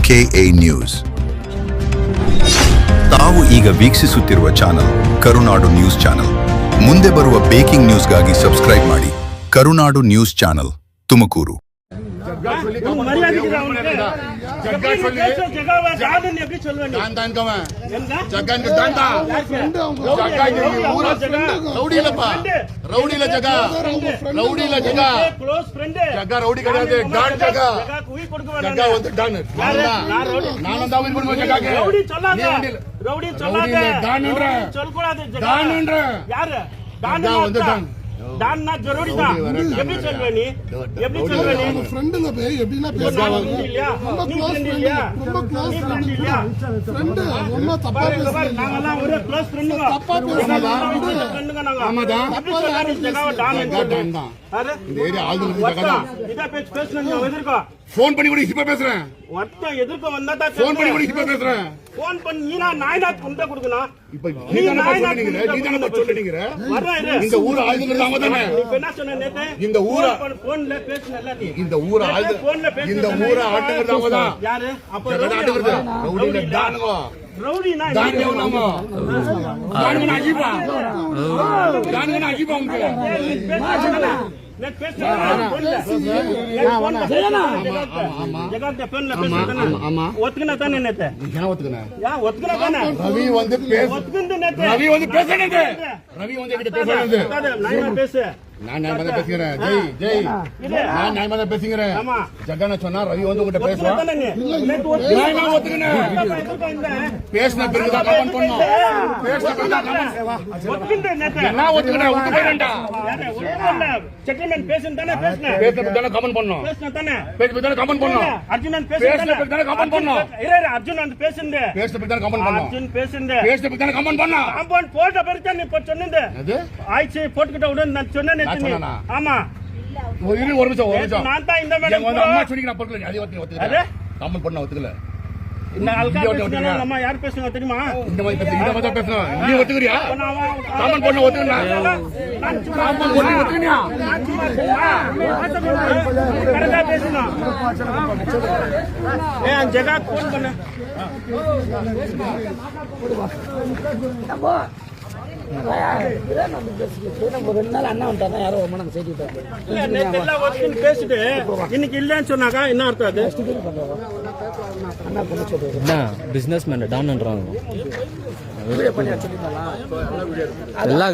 KA news. ತಾವು ಈಗ ವೀಕ್ಷಿಸುತ್ತಿರುವ channel ಕರುನಾಡು news channel. ಮುಂದೆ ಬರುವ ಬೇಕಿಂಗ್ ನ್ಯೂಸ್ಗಾಗಿ ಸಬ್ಸ್ಕ್ರೈಬ್ ಮಾಡಿ. ಕರುನಾಡು ನ್ಯೂಸ್ ಚಾನಲ್, ತುಮಕೂರು. டான்னா ஜरूरी தான். எப்படி சொல்வே நீ? எப்படி சொல்வே நீ? ஃப்ரெண்ட்ல பே எப்படினா பேசுறாங்க. இல்லையா? ரொம்ப இல்லையா? ரொம்ப க்ளோஸ் ஃப்ரெண்ட் இல்லையா? ஃப்ரெண்ட் ரொம்ப தப்பா பேசுறாங்க. நாங்கலாம் ஒரு க்ளோஸ் ஃப்ரெண்டுங்க. தப்பா பேசுறாங்க. ஃப்ரெண்டுங்க நாங்க. ஆமாடா. தப்பா ஜகாவ டான் தான். அரே இந்த ஏரியா ஆளுங்க ஜகாதா. இத பேசுறீங்க எதிர்க்கோ. ஃபோன் பண்ணி கூட இப்ப பேசுறேன். ஒருத்த எதிர்க்கோ வந்தா தான் ஃபோன் பண்ணி கூட இப்ப பேசுறேன். ஃபோன் பண்ணி நீனா நாயனா குண்ட குடுக்கணும். இப்ப நீ நாயனா நீ தான சொல்றீங்க. வரேன் இந்த ஊர் ஆளுங்க தான் தானே. நீ என்ன சொன்ன நேத்து? இந்த ஊர் ஃபோன்ல பேசுனல்ல நீ. இந்த ஊர் ஆளு இந்த ஊர் ஆளுங்க தான். யாரு? அப்ப ரவுடி டானுங்க. ரவுடினா டானுங்க நாம. டானுங்க அஜீபா. டானுங்க அஜீபா உங்களுக்கு. நேத்து பேசுறேன் ஃபோன்ல. ஜெயனா ஆமா ஜகாத ஃபோன்ல பேசுறேன். ஆமா ஒத்துக்கனா தானே நேத்து? என்ன ஒத்துக்கனா? யா ஒத்துக்கனா தானே? ரவி வந்து பேச ஒத்துக்கிட்டு நேத்து. ரவி வந்து பேசனது. ரவி வந்து என்கிட்ட பேசனது. நான் பேசு. நான் வந்து பேசுறேன். ஜெய் நான் வந்து பேசுறேன். ஆமா ஜகான சொன்னா ரவி வந்து உன்கிட்ட பேசுவான். நான் ஒத்துக்கனா. பேசின பிறகு தான் கமெண்ட் பண்ணனும். பேசின பிறகு தான் கமெண்ட். ஒத்துக்கிட்டு நேத்து. என்ன ஒத்துக்கனா? ஒத்துக்கறேன்டா. ஒத்துக்கல. செட்டில்மென்ட் பேசன் தானே பேசுனேன். பேசன தானே கமெண்ட் பண்ணனும். பேசன தானே. பேசன தானே கமெண்ட் பண்ணனும். அர்ஜுனன் பேசன தானே கமெண்ட் பண்ணனும். இரு அர்ஜுனன் பேசனே. பேசன தானே கமெண்ட் பண்ணனும். அர்ஜுன் பேசனே. பேசன தானே கமெண்ட் பண்ணனும். காம்பவுண்ட் போட்ட பிறகு நீ இப்ப சொன்னது. அது ஆயிச்சு போட்டுக்கிட்ட உடனே நான் சொன்னேனே நீ. ஆமா ஒரு நிமிஷம் நான் தான் இந்த மேடம் அம்மா சொல்லிங்க நான் பொறுக்கல. அது ஒத்துக்கல. கமெண்ட் பண்ண ஒத்துக்கல. இந்த ஆல்கா அம்மா யார் பேசுங்க தெரியுமா? இந்த மாதிரி பேசணும். நீ ஒத்துக்கறியா? கமெண்ட் பண்ண ஒத்துக்கறா. நான் கமெண்ட் பண்ணி ஒத்துக்கறியா? கரெக்ட்டா பேசணும். ஏன் ஜகா ஃபோன் பண்ணு. பேசிட்டு இன்னைக்கு இல்லன்னு சொன்னாக்கா என்ன அர்த்தம்? அது பிசினஸ் மேன் டான்ன்றாங்க. எல்லா